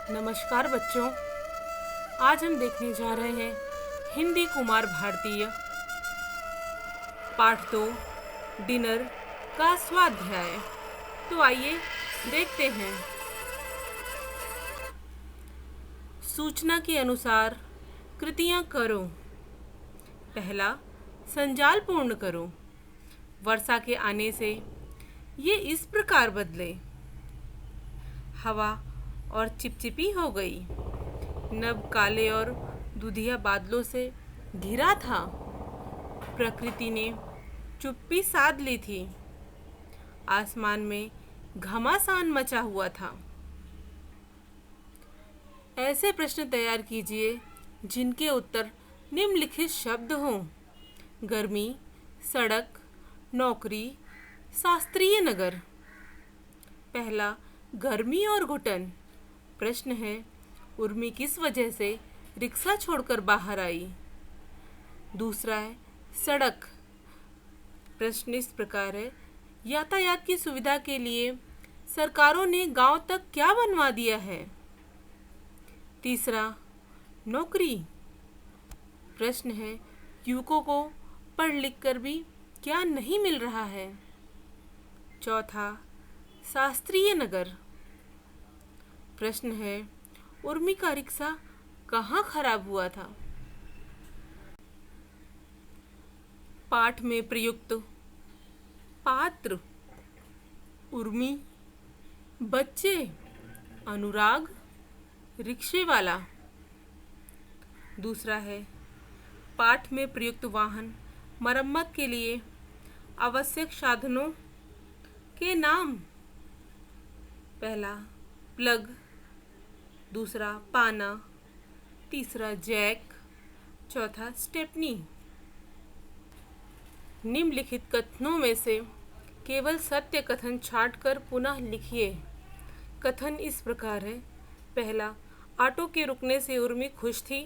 नमस्कार बच्चों। आज हम देखने जा रहे हैं हिंदी कुमार भारतीय पाठ 2 डिनर का स्वाध्याय। तो आइए देखते हैं। सूचना के अनुसार कृतियां करो। पहला, संजाल पूर्ण करो। वर्षा के आने से ये इस प्रकार बदले। हवा और चिपचिपी हो गई। नभ काले और दुधिया बादलों से घिरा था। प्रकृति ने चुप्पी साध ली थी। आसमान में घमासान मचा हुआ था। ऐसे प्रश्न तैयार कीजिए जिनके उत्तर निम्नलिखित शब्द हों: गर्मी, सड़क, नौकरी, शास्त्रीय नगर। पहला, गर्मी और घुटन। प्रश्न है, उर्मी किस वजह से रिक्शा छोड़कर बाहर आई? दूसरा है, सड़क। प्रश्न इस प्रकार है, यातायात की सुविधा के लिए सरकारों ने गांव तक क्या बनवा दिया है? तीसरा, नौकरी। प्रश्न है, युवकों को पढ़ लिख कर भी क्या नहीं मिल रहा है? चौथा, शास्त्रीय नगर। प्रश्न है, उर्मी का रिक्शा कहाँ खराब हुआ था? पाठ में प्रयुक्त पात्र: उर्मी, बच्चे, अनुराग, रिक्शे वाला। दूसरा है, पाठ में प्रयुक्त वाहन मरम्मत के लिए आवश्यक साधनों के नाम। पहला, प्लग। दूसरा, पाना। तीसरा, जैक। चौथा, स्टेपनी। निम्नलिखित कथनों में से केवल सत्य कथन छांटकर पुनः लिखिए। कथन इस प्रकार है। पहला, ऑटो के रुकने से उर्मी खुश थी।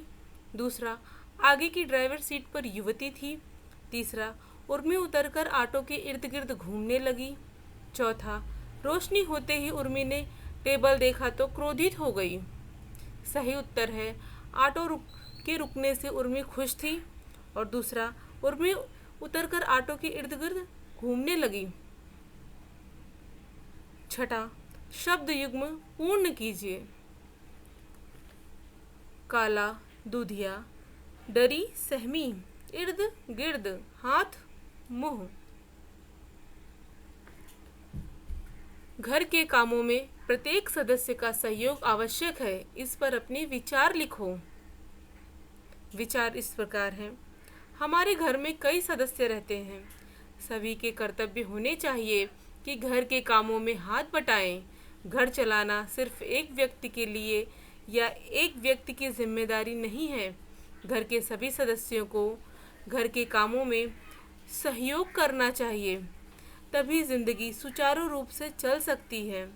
दूसरा, आगे की ड्राइवर सीट पर युवती थी। तीसरा, उर्मी उतरकर ऑटो के इर्द गिर्द घूमने लगी। चौथा, रोशनी होते ही उर्मी ने टेबल देखा तो क्रोधित हो गई। सही उत्तर है, ऑटो के रुकने से उर्मी खुश थी। और दूसरा, उर्मी उतरकर ऑटो के इर्द गिर्द घूमने लगी। छठा, शब्द युग्म पूर्ण कीजिए। काला, दुधिया, डरी, सहमी, इर्द गिर्द, हाथ, मुंह। घर के कामों में प्रत्येक सदस्य का सहयोग आवश्यक है। इस पर अपने विचार लिखो। विचार इस प्रकार है। हमारे घर में कई सदस्य रहते हैं। सभी के कर्तव्य होने चाहिए कि घर के कामों में हाथ बटाएं। घर चलाना सिर्फ एक व्यक्ति के लिए या एक व्यक्ति की जिम्मेदारी नहीं है। घर के सभी सदस्यों को घर के कामों में सहयोग करना चाहिए, तभी जिंदगी सुचारू रूप से चल सकती है।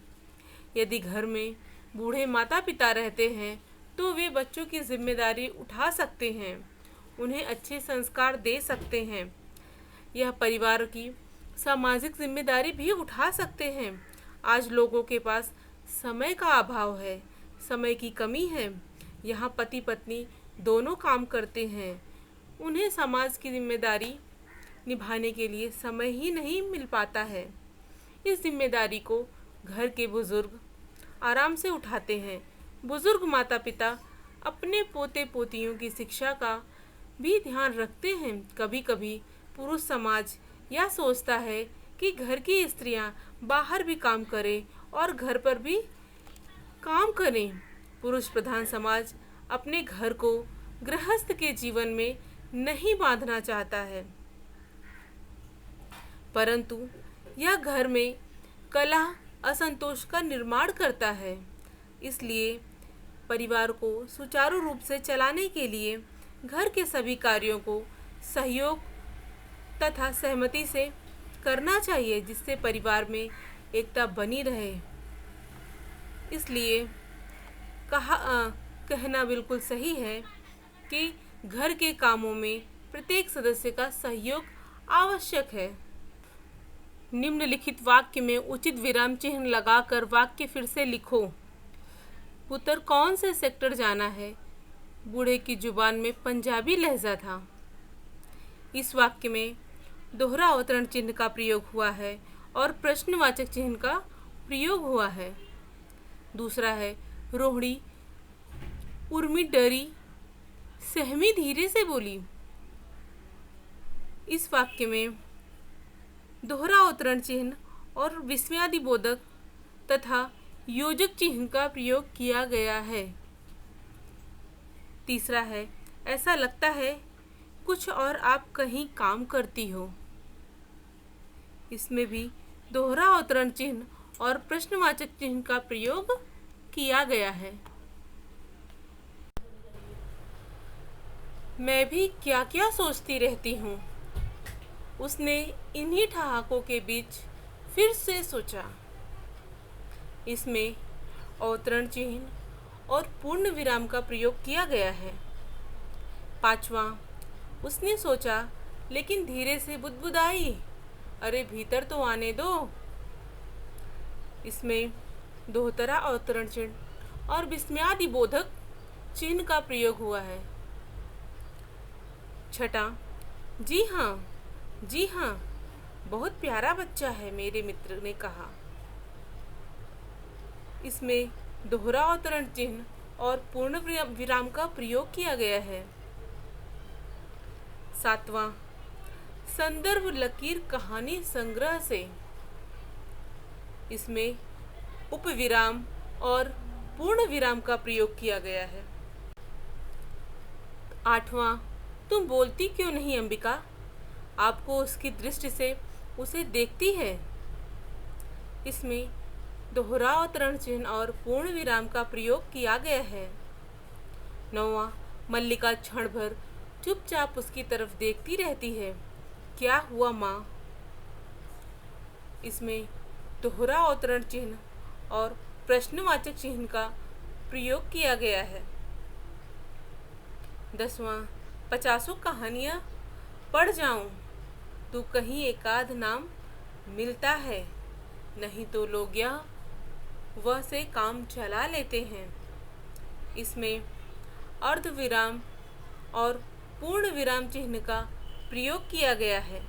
यदि घर में बूढ़े माता पिता रहते हैं तो वे बच्चों की जिम्मेदारी उठा सकते हैं, उन्हें अच्छे संस्कार दे सकते हैं। यह परिवार की सामाजिक जिम्मेदारी भी उठा सकते हैं। आज लोगों के पास समय का अभाव है, समय की कमी है। यहाँ पति पत्नी दोनों काम करते हैं, उन्हें समाज की जिम्मेदारी निभाने के लिए समय ही नहीं मिल पाता है। इस जिम्मेदारी को घर के बुजुर्ग आराम से उठाते हैं। बुजुर्ग माता पिता अपने पोते पोतियों की शिक्षा का भी ध्यान रखते हैं। कभी कभी पुरुष समाज यह सोचता है कि घर की स्त्रियां बाहर भी काम करें और घर पर भी काम करें। पुरुष प्रधान समाज अपने घर को गृहस्थ के जीवन में नहीं बांधना चाहता है, परंतु यह घर में कलह, असंतोष का निर्माण करता है। इसलिए परिवार को सुचारू रूप से चलाने के लिए घर के सभी कार्यों को सहयोग तथा सहमति से करना चाहिए, जिससे परिवार में एकता बनी रहे। इसलिए कहना बिल्कुल सही है कि घर के कामों में प्रत्येक सदस्य का सहयोग आवश्यक है। निम्नलिखित वाक्य में उचित विराम चिन्ह लगाकर वाक्य फिर से लिखो। पुत्र कौन से सेक्टर जाना है? बूढ़े की जुबान में पंजाबी लहजा था। इस वाक्य में दोहरा अवतरण चिन्ह का प्रयोग हुआ है और प्रश्नवाचक चिन्ह का प्रयोग हुआ है। दूसरा है रोहिणी उर्मी डरी, सहमी धीरे से बोली। इस वाक्य में दोहरा अवतरण चिन्ह और विस्मयादिबोधक तथा योजक चिन्ह का प्रयोग किया गया है। तीसरा है ऐसा लगता है कुछ और आप कहीं काम करती हो। इसमें भी दोहरा अवतरण चिन्ह और प्रश्नवाचक चिन्ह का प्रयोग किया गया है। मैं भी क्या क्या सोचती रहती हूँ, उसने इन्हीं ठहाकों के बीच फिर से सोचा। इसमें अवतरण चिन्ह और पूर्ण विराम का प्रयोग किया गया है। पांचवा, उसने सोचा लेकिन धीरे से बुदबुदाई, अरे भीतर तो आने दो। इसमें दोहरा अवतरण चिन्ह और विस्मयादिबोधक चिन्ह का प्रयोग हुआ है। छठा, जी हाँ, बहुत प्यारा बच्चा है, मेरे मित्र ने कहा। इसमें दोहरा अवतरण चिन्ह और पूर्ण विराम का प्रयोग किया गया है। सातवां, संदर्भ लकीर कहानी संग्रह से। इसमें उपविराम और पूर्ण विराम का प्रयोग किया गया है। आठवां, तुम बोलती क्यों नहीं अंबिका? आपको उसकी दृष्टि से उसे देखती है। इसमें दोहरा अवतरण चिन्ह और पूर्ण विराम का प्रयोग किया गया है। नौवां, मल्लिका क्षण भर चुपचाप उसकी तरफ देखती रहती है। क्या हुआ माँ? इसमें दोहरा अवतरण चिन्ह और प्रश्नवाचक चिन्ह का प्रयोग किया गया है। 10वां, 50 कहानियाँ पढ़ जाऊं तो कहीं एकाध नाम मिलता है, नहीं तो लोग यह वह से काम चला लेते हैं। इसमें अर्ध विराम और पूर्ण विराम चिन्ह का प्रयोग किया गया है।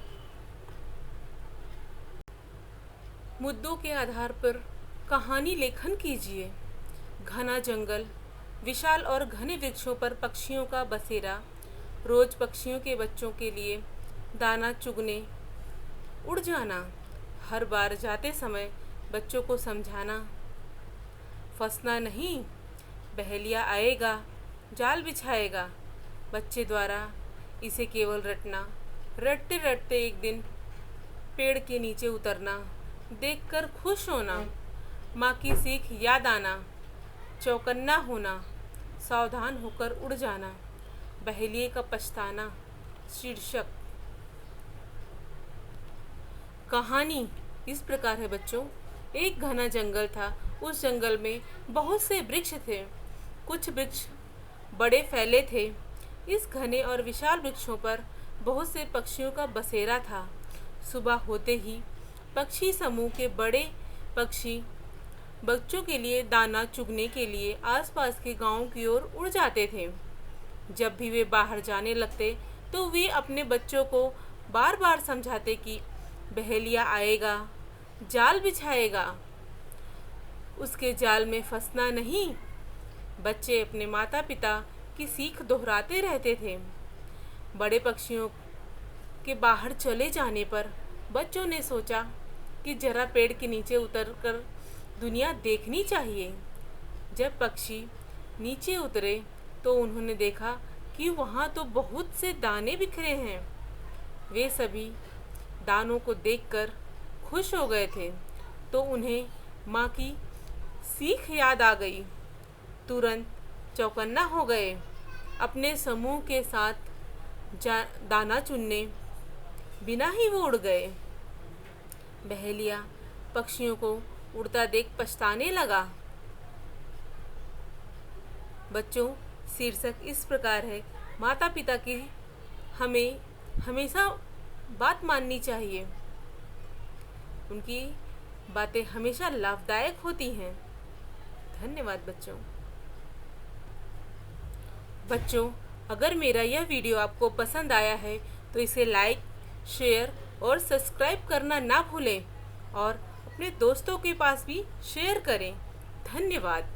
मुद्दों के आधार पर कहानी लेखन कीजिए। घना जंगल, विशाल और घने वृक्षों पर पक्षियों का बसेरा, रोज पक्षियों के बच्चों के लिए दाना चुगने उड़ जाना, हर बार जाते समय बच्चों को समझाना, फंसना नहीं, बहेलिया आएगा, जाल बिछाएगा, बच्चे द्वारा इसे केवल रटना, रटते रटते एक दिन पेड़ के नीचे उतरना, देखकर खुश होना, माँ की सीख याद आना, चौकन्ना होना, सावधान होकर उड़ जाना, बहेलिए का पछताना। शीर्षक कहानी इस प्रकार है बच्चों। एक घना जंगल था। उस जंगल में बहुत से वृक्ष थे। कुछ वृक्ष बड़े फैले थे। इस घने और विशाल वृक्षों पर बहुत से पक्षियों का बसेरा था। सुबह होते ही पक्षी समूह के बड़े पक्षी बच्चों के लिए दाना चुगने के लिए आसपास के गांवों की ओर उड़ जाते थे। जब भी वे बाहर जाने लगते तो वे अपने बच्चों को बार बार समझाते कि बहेलिया आएगा, जाल बिछाएगा, उसके जाल में फंसना नहीं। बच्चे अपने माता पिता की सीख दोहराते रहते थे। बड़े पक्षियों के बाहर चले जाने पर बच्चों ने सोचा कि जरा पेड़ के नीचे उतरकर दुनिया देखनी चाहिए। जब पक्षी नीचे उतरे तो उन्होंने देखा कि वहाँ तो बहुत से दाने बिखरे हैं। वे सभी दानों को देखकर खुश हो गए थे तो उन्हें माँ की सीख याद आ गई। तुरंत चौकन्ना हो गए। अपने समूह के साथ दाना चुनने बिना ही वो उड़ गए। बहेलिया पक्षियों को उड़ता देख पछताने लगा। बच्चों, शीर्षक इस प्रकार है, माता पिता की हमें हमेशा बात माननी चाहिए। उनकी बातें हमेशा लाभदायक होती हैं। धन्यवाद बच्चों। बच्चों, अगर मेरा यह वीडियो आपको पसंद आया है तो इसे लाइक, शेयर और सब्सक्राइब करना ना भूलें और अपने दोस्तों के पास भी शेयर करें। धन्यवाद।